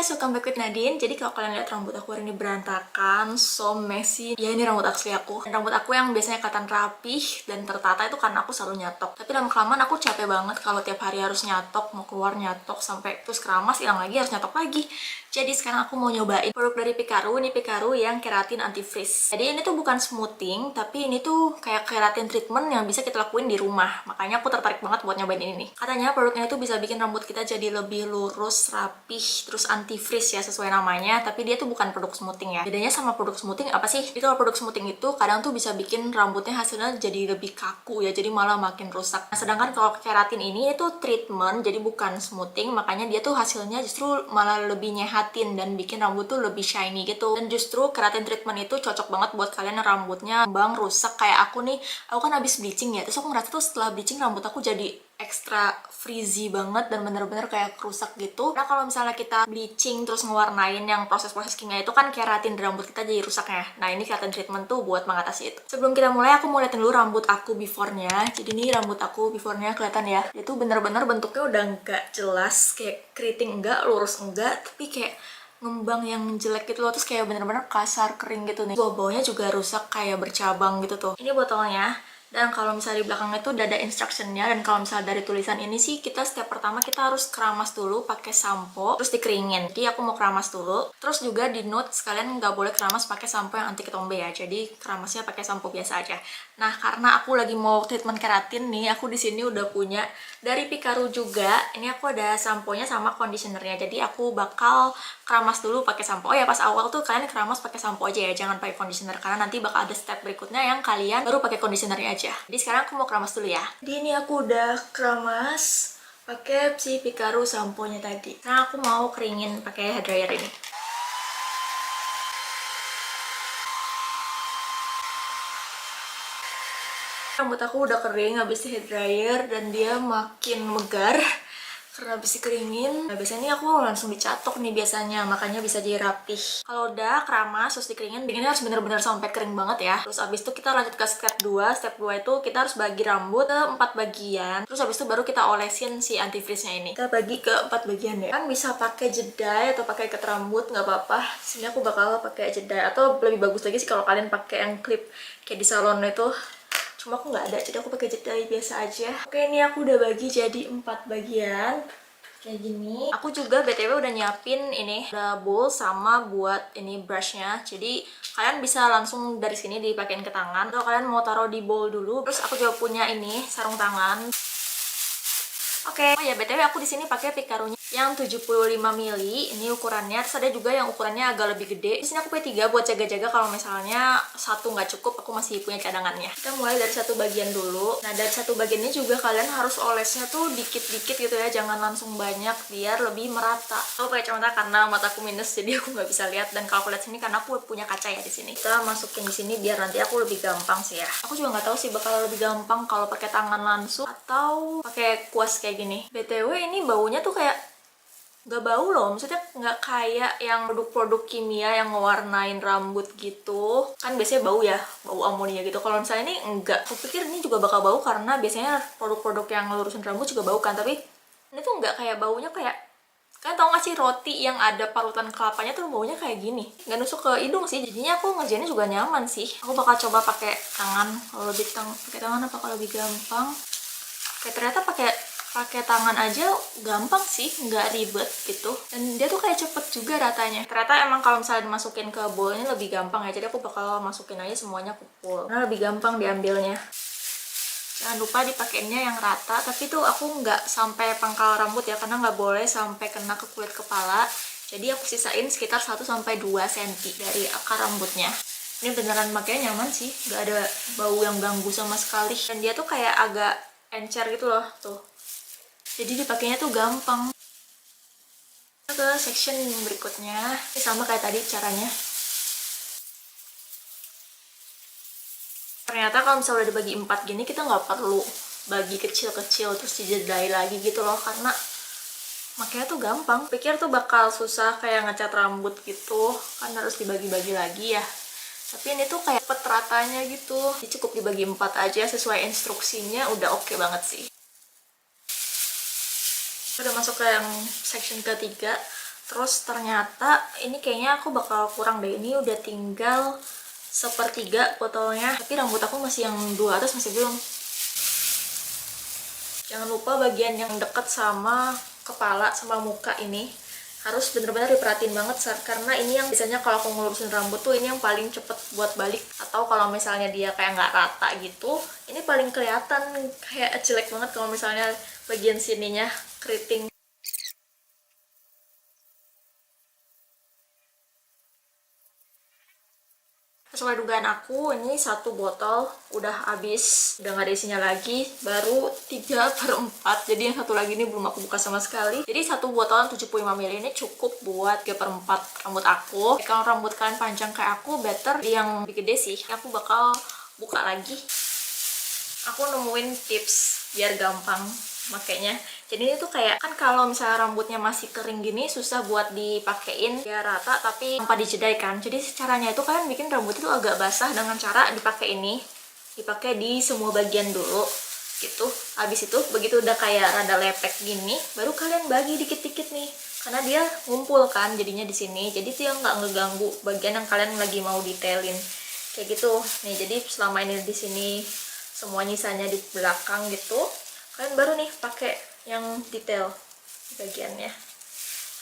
guys, welcome back with Nadine. Jadi kalau kalian lihat rambut aku hari ini berantakan, so messy. Ya ini rambut asli aku. Dan rambut aku yang biasanya kelihatan rapih dan tertata itu karena aku selalu nyatok. Tapi lama-kelamaan aku capek banget kalau tiap hari harus nyatok, mau keluar nyatok sampai terus keramas, hilang lagi, harus nyatok lagi. Jadi sekarang aku mau nyobain produk dari Picaru. Ini Picaru yang keratin anti-frizz. Jadi ini tuh bukan smoothing, tapi ini tuh kayak keratin treatment yang bisa kita lakuin di rumah. Makanya aku tertarik banget buat nyobain ini nih. Katanya produk ini tuh bisa bikin rambut kita jadi lebih lurus, rapih, terus anti-frizz ya sesuai namanya. Tapi dia tuh bukan produk smoothing ya. Bedanya sama produk smoothing apa sih? Jadi kalau produk smoothing itu kadang tuh bisa bikin rambutnya hasilnya jadi lebih kaku ya. Jadi malah makin rusak. Nah, sedangkan kalau keratin ini itu treatment, jadi bukan smoothing. Makanya dia tuh hasilnya justru malah lebih nyehat dan bikin rambut tuh lebih shiny gitu. Dan justru keratin treatment itu cocok banget buat kalian yang rambutnya bang rusak kayak aku nih. Aku kan habis bleaching ya, terus aku ngerasa tuh setelah bleaching rambut aku jadi ekstra frizzy banget dan bener-bener kayak rusak gitu. Nah kalau misalnya kita bleaching terus ngewarnain yang proses-proses kimia itu kan keratin rambut kita jadi rusak ya. Nah ini keratin treatment tuh buat mengatasi itu. Sebelum kita mulai aku mau liatin dulu rambut aku before-nya. Jadi ini rambut aku before-nya kelihatan ya. Dia tuh bener-bener bentuknya udah nggak jelas, kayak keriting enggak, lurus enggak, tapi kayak ngembang yang jelek gitu loh, terus kayak bener-bener kasar kering gitu nih. Bawahnya juga rusak kayak bercabang gitu tuh. Ini botolnya. Dan kalau misalnya di belakangnya tuh udah ada instructionnya. Dan kalau misalnya dari tulisan ini sih, kita step pertama kita harus keramas dulu pakai sampo, terus dikeringin. Jadi aku mau keramas dulu. Terus juga di note sekalian nggak boleh keramas pakai sampo yang anti ketombe ya. Jadi keramasnya pakai sampo biasa aja. Nah karena aku lagi mau treatment keratin nih, aku di sini udah punya dari Picaru juga. Ini aku ada samponya sama conditionernya. Jadi aku bakal keramas dulu pakai sampo. Oh ya pas awal tuh kalian keramas pakai sampo aja ya, jangan pakai conditioner karena nanti bakal ada step berikutnya yang kalian baru pakai conditionernya aja. Jadi sekarang aku mau keramas dulu ya. Jadi ini aku udah keramas pakai si Picaru samponya tadi. Nah aku mau keringin pakai hair dryer ini. Rambut aku udah kering habis di hair dryer dan dia makin megar karena habis dikeringin. Nah biasanya aku langsung dicatok nih biasanya, makanya bisa jadi rapih. Kalau udah keramas terus dikeringin, bikinnya harus bener-bener sampai kering banget ya. Terus abis itu kita lanjut ke step 2. Step 2 itu kita harus bagi rambut ke 4 bagian. Terus abis itu baru kita olesin si antifreeze-nya ini. Kita bagi ke 4 bagian ya. Kan bisa pakai jedai atau pakai ikat rambut, nggak apa-apa. Sini aku bakal pakai jedai, atau lebih bagus lagi sih kalau kalian pakai yang clip kayak di salon itu. Cuma aku nggak ada, jadi aku pakai jedai biasa aja. Oke, ini aku udah bagi jadi 4 bagian kayak gini. Aku juga BTW udah nyiapin ini, ada bowl sama buat ini brushnya. Jadi kalian bisa langsung dari sini dipakein ke tangan, atau kalian mau taruh di bowl dulu. Terus aku juga punya ini sarung tangan. Oke, oh ya BTW aku di sini pakai Picarunya yang 75 ml. Ini ukurannya. Terus ada juga yang ukurannya agak lebih gede. Di sini aku pakai 3 buat jaga-jaga kalau misalnya satu nggak cukup, aku masih punya cadangannya. Kita mulai dari satu bagian dulu. Nah, dari satu bagian ini juga kalian harus olesnya tuh dikit-dikit gitu ya, jangan langsung banyak biar lebih merata. Aku pakai kacamata karena mataku minus, jadi aku nggak bisa lihat. Dan kalau aku lihat sini karena aku punya kaca ya di sini. Kita masukin di sini biar nanti aku lebih gampang sih ya. Aku juga nggak tahu sih bakal lebih gampang kalau pakai tangan langsung atau pakai kuas kayak gini. BTW ini baunya tuh kayak nggak bau loh, maksudnya nggak kayak yang produk-produk kimia yang ngewarnain rambut gitu kan, biasanya bau ya, bau amonia gitu. Kalau misalnya ini enggak, aku pikir ini juga bakal bau karena biasanya produk-produk yang ngelurusin rambut juga bau kan, tapi ini tuh nggak kayak baunya. Kayak kalian tau gak sih roti yang ada parutan kelapanya tuh baunya kayak gini, nggak nusuk ke hidung sih. Jadinya aku ngerjainnya juga nyaman sih. Aku bakal coba pakai tangan, kalau lebih pakai tangan apa kalau lebih gampang. Kayak ternyata pakai tangan aja gampang sih, nggak ribet gitu. Dan dia tuh kayak cepet juga ratanya. Ternyata emang kalau misalnya dimasukin ke bowlnya lebih gampang ya. Jadi aku bakal masukin aja semuanya ke bowl karena lebih gampang diambilnya. Jangan lupa dipakainya yang rata, tapi tuh aku nggak sampai pangkal rambut ya, karena nggak boleh sampai kena ke kulit kepala. Jadi aku sisain sekitar 1-2 cm dari akar rambutnya. Ini beneran makanya nyaman sih, nggak ada bau yang ganggu sama sekali. Dan dia tuh kayak agak encer gitu loh tuh. Jadi dipakainya tuh gampang. Ke section berikutnya, ini sama kayak tadi caranya. Ternyata kalau misalnya udah dibagi 4 gini, kita nggak perlu bagi kecil-kecil terus dijedai lagi gitu loh, karena makanya tuh gampang. Pikir tuh bakal susah kayak ngecat rambut gitu, kan harus dibagi-bagi lagi ya. Tapi ini tuh kayak cepet ratanya gitu. Jadi cukup dibagi 4 aja sesuai instruksinya, udah oke banget sih. Udah masuk ke yang section ketiga. Terus ternyata ini kayaknya aku bakal kurang deh, ini udah tinggal sepertiga botolnya, tapi rambut aku masih yang dua atas masih belum. Jangan lupa bagian yang deket sama kepala sama muka ini harus bener-bener diperhatiin banget, karena ini yang biasanya kalau aku ngelurusin rambut tuh ini yang paling cepet buat balik, atau kalau misalnya dia kayak nggak rata gitu, ini paling kelihatan kayak jelek banget kalau misalnya bagian sininya keriting. Sesuai dugaan aku, ini satu botol udah habis, udah nggak ada isinya lagi, baru 3/4, jadi yang satu lagi ini belum aku buka sama sekali. Jadi satu botolan 75 ml ini cukup buat 3/4 rambut aku. Kalau rambut kalian panjang kayak aku, better yang lebih gede sih. Aku bakal buka lagi. Aku nemuin tips biar gampang makainya. Jadi ini tuh kayak, kan kalau misalnya rambutnya masih kering gini susah buat dipakein biar rata tapi tanpa dijedai kan. Jadi caranya itu kalian bikin rambut itu agak basah dengan cara dipakai ini, dipakai di semua bagian dulu gitu. Habis itu begitu udah kayak rada lepek gini, baru kalian bagi dikit-dikit nih, karena dia ngumpul kan jadinya di sini. Jadi dia nggak ngeganggu bagian yang kalian lagi mau detailin kayak gitu nih. Jadi selama ini di sini semua nyisanya di belakang gitu, kalian baru nih pakai yang detail bagiannya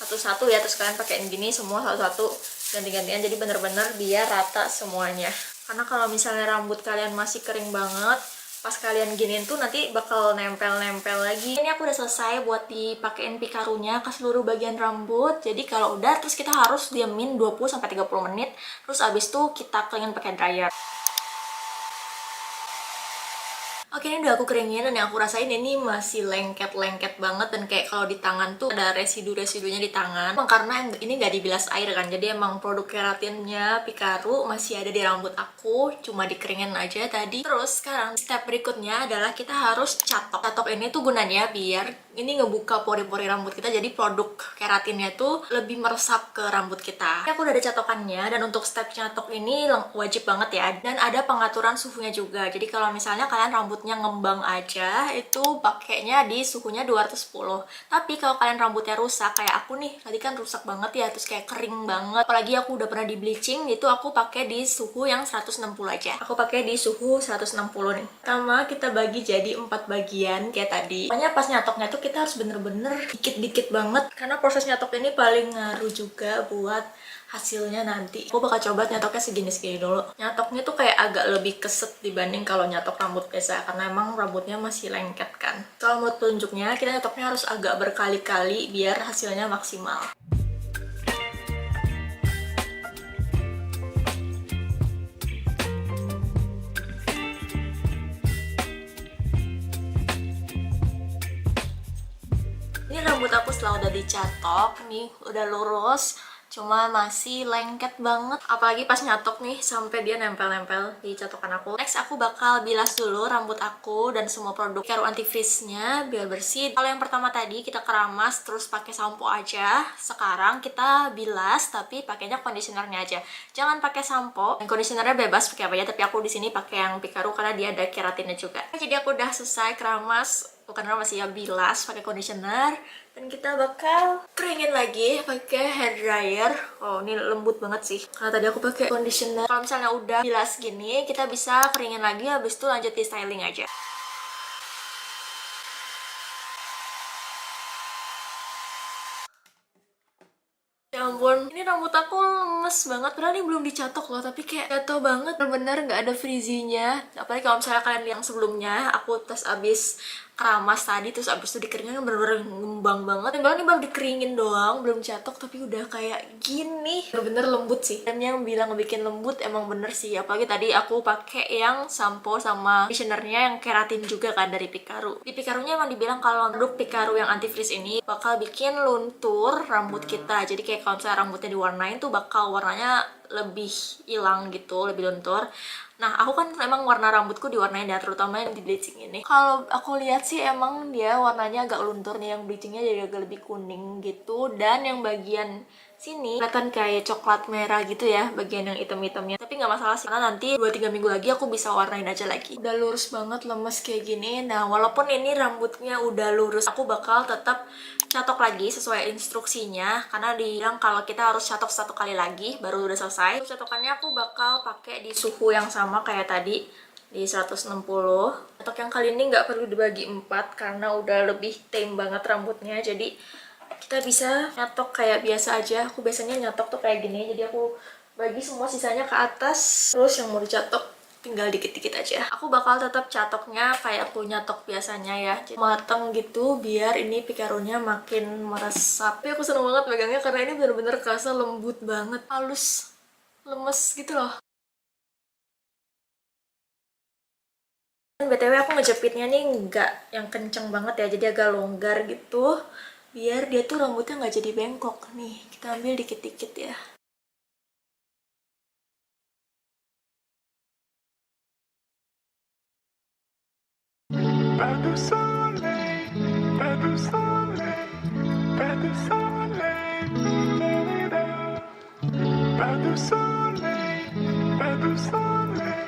satu-satu ya. Terus kalian pakein gini semua satu-satu, ganti-gantian, jadi bener-bener biar rata semuanya. Karena kalau misalnya rambut kalian masih kering banget, pas kalian giniin tuh nanti bakal nempel-nempel lagi. Ini aku udah selesai buat dipakein pikarunya ke seluruh bagian rambut. Jadi kalau udah, terus kita harus diamin 20-30 menit, terus abis itu kita keringin pakai dryer. Oke, ini udah aku keringin, dan yang aku rasain ini masih lengket-lengket banget, dan kayak kalau di tangan tuh ada residu-residunya di tangan. Emang karena ini nggak dibilas air kan, jadi emang produk keratinnya Pikaru masih ada di rambut aku, cuma dikeringin aja tadi. Terus sekarang step berikutnya adalah kita harus catok. Catok ini tuh gunanya biar ini ngebuka pori-pori rambut kita, jadi produk keratinnya tuh lebih meresap ke rambut kita. Ini aku udah ada catokannya, dan untuk step catok ini wajib banget ya, dan ada pengaturan suhunya juga. Jadi kalau misalnya kalian rambutnya ngembang aja, itu pakainya di suhunya 210. Tapi kalau kalian rambutnya rusak kayak aku nih, tadi kan rusak banget ya, terus kayak kering banget, apalagi aku udah pernah di bleaching, itu aku pakai di suhu yang 160 aja. Aku pakai di suhu 160 nih. Pertama kita bagi jadi 4 bagian kayak tadi. Pokoknya pas nyatoknya tuh kita harus bener-bener dikit-dikit banget, karena proses nyatok ini paling ngaruh juga buat hasilnya nanti. Aku bakal coba nyatoknya segini-segini dulu. Nyatoknya tuh kayak agak lebih keset dibanding kalau nyatok rambut biasa, karena emang rambutnya masih lengket kan. Kalau menurut petunjuknya, kita nyatoknya harus agak berkali-kali biar hasilnya maksimal. Ini rambut aku setelah udah dicatok, nih udah lurus, cuma masih lengket banget, apalagi pas nyatok nih sampai dia nempel-nempel di catokan aku. Next aku bakal bilas dulu rambut aku dan semua produk Pikaru antifreeze-nya biar bersih. Kalau yang pertama tadi kita keramas terus pakai sampo aja, sekarang kita bilas tapi pakainya conditionernya aja. Jangan pakai sampo. Dan conditionernya bebas pakai apa aja, tapi aku di sini pakai yang Pikaru karena dia ada keratinnya juga. Jadi aku udah selesai keramas, bukan masih ya, bilas pakai conditioner, dan kita bakal keringin lagi pakai hair dryer. Oh, ini lembut banget sih karena tadi aku pakai conditioner. Kalau misalnya udah bilas gini, kita bisa keringin lagi, habis itu lanjut di styling aja. Ya ampun, ini rambut aku lemes banget. Padahal ini belum dicatok loh, tapi kayak jatuh banget. Bener-bener nggak ada frizzy-nya. Apalagi kalau misalnya kalian lihat yang sebelumnya, aku tes abis keramas tadi, terus abis itu dikeringin bener-bener ngembang banget. Dan bahkan ini baru dikeringin doang, belum catok, tapi udah kayak gini. Bener-bener lembut sih. Dan yang bilang bikin lembut emang bener sih. Apalagi tadi aku pakai yang sampo sama conditionernya yang keratin juga kan dari Pikaru. Di Pikarunya emang dibilang kalau produk Pikaru yang anti-freeze ini bakal bikin luntur rambut kita. Jadi kayak kalau misalnya rambutnya diwarnain tuh bakal warnanya lebih hilang gitu, lebih luntur. Nah, aku kan emang warna rambutku diwarnain ya, terutama yang di bleaching ini. Kalau aku lihat sih emang dia warnanya agak luntur nih, yang bleachingnya jadi agak lebih kuning gitu. Dan yang bagian sini kelihatan kayak coklat merah gitu ya bagian yang hitam-hitamnya, tapi nggak masalah sih karena nanti 2-3 minggu lagi aku bisa warnain aja lagi. Udah lurus banget, lemes kayak gini. Nah walaupun ini rambutnya udah lurus, aku bakal tetap catok lagi sesuai instruksinya karena dibilang kalau kita harus catok 1 kali lagi baru udah selesai. Untuk catokannya aku bakal pakai di suhu yang sama kayak tadi di 160. Catok yang kali ini nggak perlu dibagi 4 karena udah lebih tame banget rambutnya, jadi kita bisa nyatok kayak biasa aja. Aku biasanya nyatok tuh kayak gini, jadi aku bagi semua sisanya ke atas, terus yang mau dicatok tinggal dikit-dikit aja. Aku bakal tetap catoknya kayak aku nyatok biasanya ya, jadi mateng gitu biar ini picaronya makin meresap. Tapi aku seneng banget megangnya karena ini bener-bener kerasa lembut banget, halus, lemes gitu loh. Dan BTW aku ngejepitnya nih nggak yang kenceng banget ya, jadi agak longgar gitu biar dia tuh rambutnya nggak jadi bengkok. Nih kita ambil dikit-dikit ya. Pas de soleil, pas de soleil, pas de soleil, pas de soleil, pas de soleil,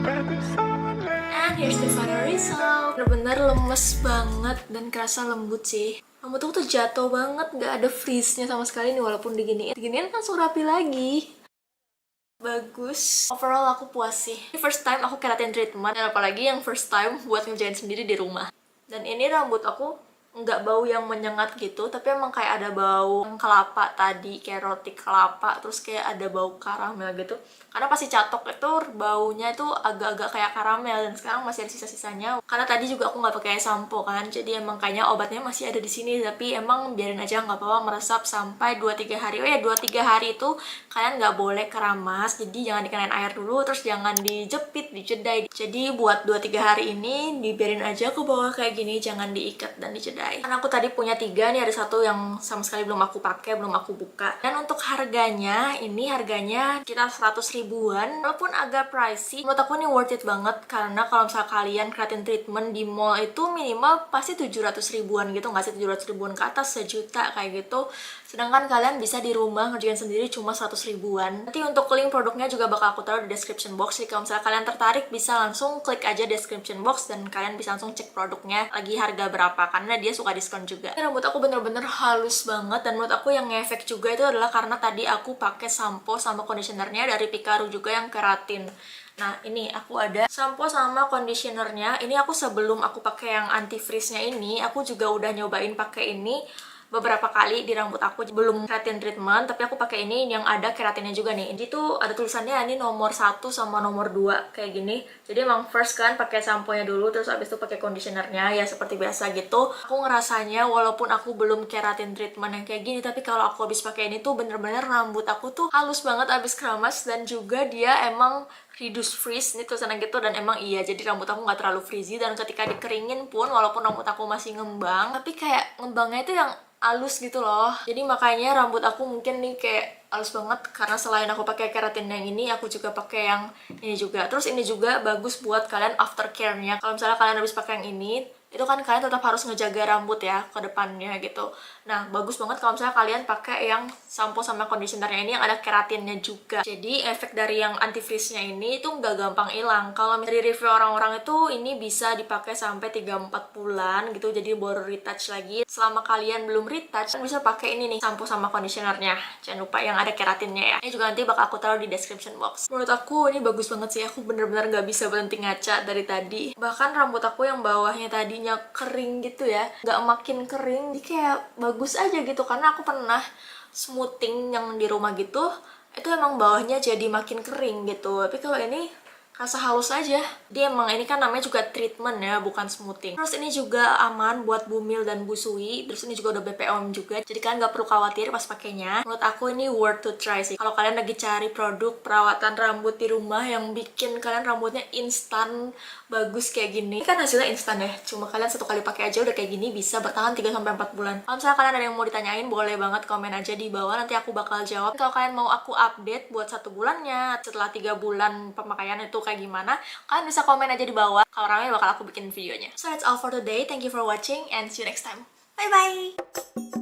pas de soleil. And here's the final result. Bener-bener lemes banget dan kerasa lembut sih. Rambut aku tuh jatuh banget, nggak ada frizz-nya sama sekali nih walaupun diginiin. Diginiin langsung rapi lagi. Bagus. Overall aku puas sih. Ini first time aku keratin treatment, dan apalagi yang first time buat ngerjain sendiri di rumah. Dan ini rambut aku nggak bau yang menyengat gitu, tapi emang kayak ada bau kelapa tadi, kayak roti kelapa, terus kayak ada bau karamel gitu. Karena pasti catok itu baunya itu agak-agak kayak karamel, dan sekarang masih ada sisa-sisanya. Karena tadi juga aku nggak pakai sampo kan, jadi emang kayaknya obatnya masih ada di sini, tapi emang biarin aja nggak apa-apa meresap sampai 2-3 hari. Oh ya, 2-3 hari itu kalian nggak boleh keramas, jadi jangan dikenain air dulu, terus jangan dijepit, dijedai. Jadi buat 2-3 hari ini dibiarin aja ke bawah kayak gini, jangan diikat dan dijedai. Karena aku tadi punya 3 nih, ada 1 yang sama sekali belum aku pakai, belum aku buka. Dan untuk harganya, ini harganya sekitar 100 ribuan. Walaupun agak pricey, menurut aku ini worth it banget. Karena kalau misalnya kalian keratin treatment di mall itu minimal pasti 700 ribuan gitu, nggak sih 700 ribuan ke atas, sejuta kayak gitu. Sedangkan kalian bisa di rumah ngerjain sendiri cuma 100 ribuan. Nanti untuk link produknya juga bakal aku taruh di description box. Jadi kalau misalnya kalian tertarik bisa langsung klik aja description box dan kalian bisa langsung cek produknya lagi harga berapa, karena dia suka diskon juga. Ini rambut aku bener-bener halus banget, dan menurut aku yang ngefek juga itu adalah karena tadi aku pakai sampo sama conditionernya dari Picaru juga yang keratin. Nah ini aku ada sampo sama conditionernya. Ini aku sebelum aku pakai yang anti frizz-nya ini, aku juga udah nyobain pakai ini beberapa kali di rambut aku belum keratin treatment, tapi aku pakai ini yang ada keratinnya juga nih. Jadi tuh ada tulisannya ini nomor 1 sama nomor 2 kayak gini. Jadi emang first kan pakai sampo-nya dulu, terus abis itu pakai conditionernya ya seperti biasa gitu. Aku ngerasanya walaupun aku belum keratin treatment yang kayak gini, tapi kalau aku habis pakai ini tuh bener-bener rambut aku tuh halus banget abis keramas, dan juga dia emang reduce frizz nih tulisannya gitu, dan emang iya jadi rambut aku nggak terlalu frizzy, dan ketika dikeringin pun walaupun rambut aku masih ngembang, tapi kayak ngembangnya itu yang halus gitu loh. Jadi makanya rambut aku mungkin nih kayak halus banget karena selain aku pakai keratin yang ini, aku juga pakai yang ini juga. Terus ini juga bagus buat kalian aftercare-nya. Kalau misalnya kalian habis pakai yang ini, itu kan kalian tetap harus ngejaga rambut ya ke depannya gitu. Nah, bagus banget kalau misalnya kalian pakai yang sampo sama conditionernya ini yang ada keratinnya juga. Jadi efek dari yang anti frizz-nya ini itu nggak gampang hilang. Kalau dari review orang-orang itu ini bisa dipakai sampai 3-4 bulan gitu, jadi baru retouch lagi. Selama kalian belum retouch, bisa pakai ini nih, sampo sama conditionernya. Jangan lupa yang ada keratinnya ya. Ini juga nanti bakal aku taruh di description box. Menurut aku ini bagus banget sih, aku bener-bener nggak bisa berhenti ngaca dari tadi. Bahkan rambut aku yang bawahnya tadinya kering gitu ya, nggak makin kering, jadi kayak bagus aja gitu. Karena aku pernah smoothing yang di rumah gitu, itu emang bawahnya jadi makin kering gitu. Tapi kalau ini rasa halus aja. Dia emang ini kan namanya juga treatment ya, bukan smoothing. Terus ini juga aman buat bumil dan busui. Terus ini juga udah BPOM juga, jadi kalian nggak perlu khawatir pas pakainya. Menurut aku ini worth to try sih. Kalau kalian lagi cari produk perawatan rambut di rumah yang bikin kalian rambutnya instan bagus kayak gini, ini kan hasilnya instan ya. Cuma kalian 1 kali pakai aja udah kayak gini, bisa bertahan 3-4 bulan. Kalau misalnya kalian ada yang mau ditanyain, boleh banget komen aja di bawah, nanti aku bakal jawab. Kalau kalian mau aku update buat 1 bulannya, setelah 3 bulan pemakaian itu kayak gimana, kalian bisa komen aja di bawah. Kalau ramai bakal aku bikin videonya. So that's all for today. Thank you for watching and see you next time. Bye bye.